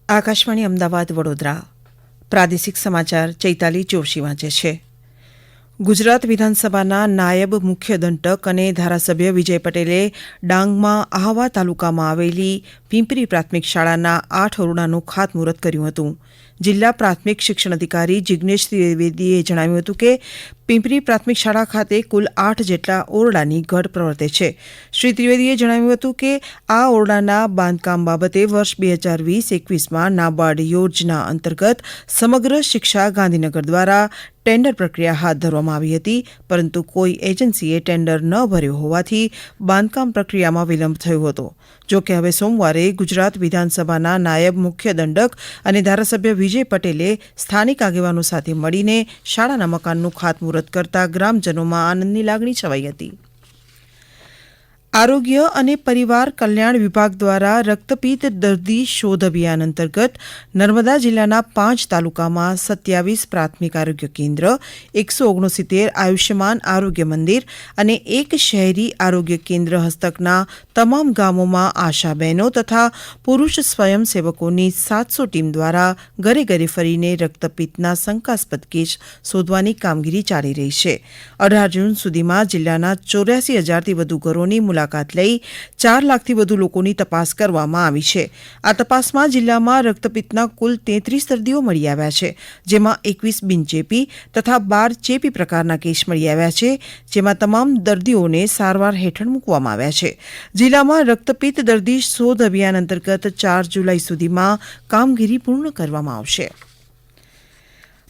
આકાશવાણી અમદાવાદ વડોદરા પ્રાદેશિક સમાચાર ચૈતાલી જોશી વાંચે છે. ગુજરાત વિધાનસભાના નાયબ મુખ્ય દંડક અને ધારાસભ્ય વિજય પટેલે ડાંગમાં આહવા તાલુકામાં આવેલી પિંપરી પ્રાથમિક શાળાના 8 ઓરડાનું ખાતમુહૂર્ત કર્યું હતું. જિલ્લા પ્રાથમિક શિક્ષણ અધિકારી જિગ્નેશ ત્રિવેદીએ જણાવ્યું હતું કે પિંપરી પ્રાથમિક શાળા ખાતે કુલ 8 જેટલા ઓરડાની ઘટ પ્રવર્તે છે. શ્રી ત્રિવેદીએ જણાવ્યું હતું કે આ ઓરડાના બાંધકામ બાબતે વર્ષ 2020-21માં નાબાર્ડ યોજના અંતર્ગત સમગ્ર શિક્ષા ગાંધીનગર દ્વારા ટેન્ડર પ્રક્રિયા હાથ ધરવામાં આવી હતી, પરંતુ કોઈ એજન્સીએ ટેન્ડર ન ભર્યો હોવાથી બાંધકામ પ્રક્રિયામાં વિલંબ થયો હતો. જોકે હવે સોમવારે ગુજરાત વિધાનસભાના નાયબ મુખ્ય દંડક અને ધારાસભ્ય વિજય પટેલે સ્થાનિક આગેવાનો સાથે મળીને શાળાના મકાનનું ખાતમુહૂર્ત કરતા ગ્રામજનોમાં આનંદની લાગણી છવાઈ હતી. આરોગ્ય અને પરિવાર કલ્યાણ વિભાગ દ્વારા રક્તપિત્ત દર્દી શોધ અભિયાન અંતર્ગત નર્મદા જિલ્લાના 5 તાલુકામાં 27 પ્રાથમિક આરોગ્ય કેન્દ્ર, 169 આયુષ્યમાન આરોગ્ય મંદિર અને 1 શહેરી આરોગ્ય કેન્દ્ર હસ્તકના તમામ ગામોમાં આશા બહેનો તથા પુરુષ સ્વયંસેવકોની 700 ટીમ દ્વારા ઘરે ઘરે ફરીને રક્તપિત્તના શંકાસ્પદ કેસ શોધવાની કામગીરી ચાલી રહી છે. 18 જૂન સુધીમાં જિલ્લાના 84,000થી વધુ ઘરોની મુલાકાત લઈ 4 લાખથી વધુ લોકોની તપાસ કરવામાં આવી છે. આ તપાસમાં જિલ્લામાં રક્તપિત્તના કુલ 33 દર્દીઓ મળી આવ્યા છે, જેમાં 21 બિનચેપી તથા 12 ચેપી પ્રકારના કેસ મળી આવ્યા છે, જેમાં તમામ દર્દીઓને સારવાર હેઠળ મૂકવામાં આવ્યા છે. જિલ્લામાં રક્તપિત્ત દર્દી શોધ અભિયાન અંતર્ગત 4 જુલાઈ સુધીમાં કામગીરી પૂર્ણ કરવામાં આવશે.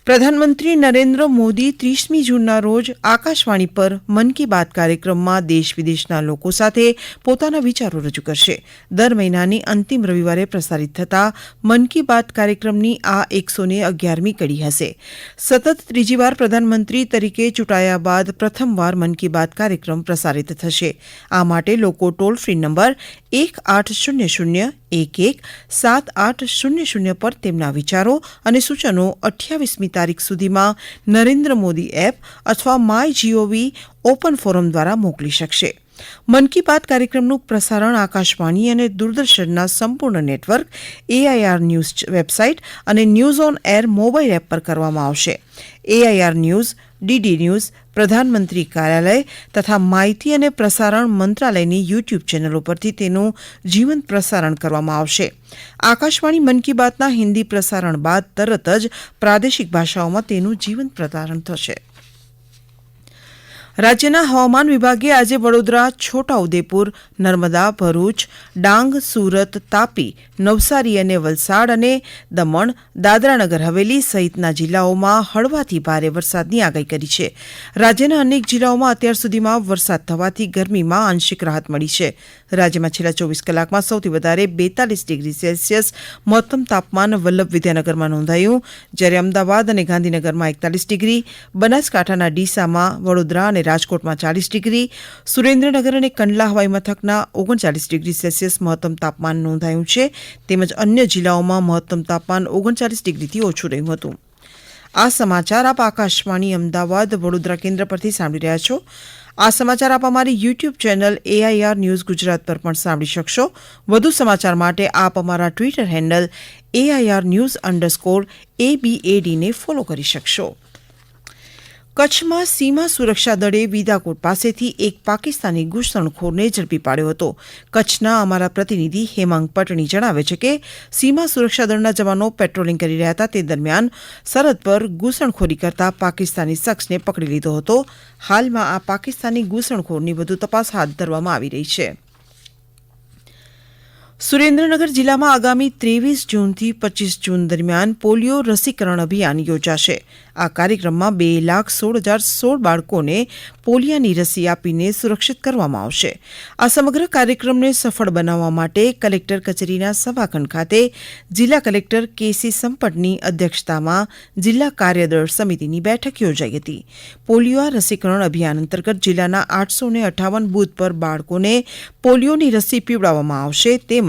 પ્રધાનમંત્રી નરેન્દ્ર મોદી 30મી જૂનના રોજ આકાશવાણી પર મન કી બાત કાર્યક્રમમાં દેશ વિદેશના લોકો સાથે પોતાના વિચારો રજૂ કરશે. દર મહિનાની અંતિમ રવિવારે પ્રસારિત થતા મન કી બાત કાર્યક્રમની આ 111મી કડી હશે. સતત ત્રીજી વાર પ્રધાનમંત્રી તરીકે ચૂંટાયા બાદ પ્રથમવાર મન કી બાત કાર્યક્રમ પ્રસારિત થશે. આ માટે લોકો ટોલ ફ્રી નંબર 1-800-11-7800 પર તેમના વિચારો અને સૂચનો 28મી તારીખ સુધીમાં નરેન્દ્ર મોદી એપ અથવા માય જીઓવી ઓપન ફોરમ દ્વારા મોકલી શકશે. મન કી બાત કાર્યક્રમનું પ્રસારણ આકાશવાણી અને દૂરદર્શનના સંપૂર્ણ નેટવર્ક, AIR ન્યૂઝ વેબસાઇટ અને news on air mobile app પર કરવામાં આવશે. AIR ન્યૂઝ, DD ન્યૂઝ, પ્રધાનમંત્રી કાર્યાલય તથા માહિતી અને પ્રસારણ મંત્રાલયની યુટ્યુબ ચેનલો પરથી તેનું જીવંત પ્રસારણ કરવામાં આવશે. આકાશવાણી મન કી બાતના હિન્દી પ્રસારણ બાદ તરત જ પ્રાદેશિક ભાષાઓમાં તેનું જીવંત પ્રસારણ થશે. રાજ્યના હવામાન વિભાગે આજે વડોદરા, છોટાઉદેપુર, નર્મદા, ભરૂચ, ડાંગ, સુરત, તાપી, નવસારી અને વલસાડ અને દમણ, દાદરાનગર હવેલી સહિતના જિલ્લાઓમાં હળવાથી ભારે વરસાદની આગાહી કરી છે. રાજ્યના અનેક જિલ્લાઓમાં અત્યાર સુધીમાં વરસાદ થવાથી ગરમીમાં આંશિક રાહત મળી છે. રાજ્યમાં છેલ્લા 24 કલાકમાં સૌથી વધારે 42 ડિગ્રી સેલ્સિયસ મહત્તમ તાપમાન વલ્લભ વિદ્યાનગરમાં નોંધાયું, જ્યારે અમદાવાદ અને ગાંધીનગરમાં 41 ડિગ્રી, બનાસકાંઠાના ડીસામાં, વડોદરા અને રાજકોટમાં 40 ડિગ્રી, સુરેન્દ્રનગર અને કંડલા હવાઈ મથકના 39 ડિગ્રી સેલ્સિયસ મહત્તમ તાપમાન નોંધાયું છે, તેમજ અન્ય જિલ્લાઓમાં મહત્તમ તાપમાન 39 ડિગ્રીથી ઓછું રહ્યું હતું. આ સમાચાર આપ આકાશવાણી અમદાવાદ વડોદરા કેન્દ્ર પરથી સાંભળી રહ્યા છો. આ સમાચાર આપ અમારી YouTube channel AIR news Gujarat પર પણ સાંભળી શકશો. વધુ સમાચાર માટે આપ અમારા ટ્વિટર હેન્ડલ AIR_news_ABAD ને ફોલો કરી શકશો. કચ્છમાં સીમા સુરક્ષા દળે વિદાકોટ પાસેથી એક પાકિસ્તાની ઘૂસણખોરને ઝડપી પાડ્યો હતો. કચ્છના અમારા પ્રતિનિધિ હેમાંગ પટણી જણાવે છે કે સીમા સુરક્ષા દળના જવાનો પેટ્રોલિંગ કરી રહ્યા હતા તે દરમિયાન સરહદ પર ઘૂસણખોરી કરતા પાકિસ્તાની શખ્સને પકડી લીધો હતો. હાલમાં આ પાકિસ્તાની ઘૂસણખોરની વધુ તપાસ હાથ ધરવામાં આવી રહી છે. સુરેન્દ્રનગર જિલ્લામાં આગામી 23 જૂનથી 25 જૂન દરમિયાન પોલિયો રસીકરણ અભિયાન યોજાશે. આ કાર્યક્રમમાં 2,16,016 બાળકોને પોલિયાની રસી આપીને સુરક્ષિત કરવામાં આવશે. આ સમગ્ર કાર્યક્રમને સફળ બનાવવા માટે કલેક્ટર કચેરીના સભાખંડ ખાતે જિલ્લા કલેક્ટર KC સંપટની અધ્યક્ષતામાં જિલ્લા કાર્યદળ સમિતિની બેઠક યોજાઈ હતી. પોલિયો રસીકરણ અભિયાન અંતર્ગત જિલ્લાના 858 બૂથ પર બાળકોને પોલિયોની રસી પીવડાવવામાં આવશે. તેમજ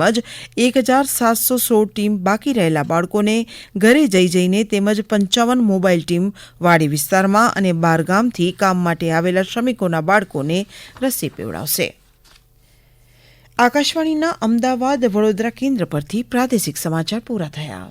1,716 ટીમ બાકી રહેલા બાળકોને ઘરે જઈને તેમજ 55 મોબાઈલ ટીમ વાડી વિસ્તારમાં અને 12 ગામથી કામ માટે આવેલા શ્રમિકોના બાળકોને રસી પીવડાવશે. આકાશવાણીના અમદાવાદ વડોદરા કેન્દ્ર પરથી પ્રાદેશિક સમાચાર પૂરા થયા.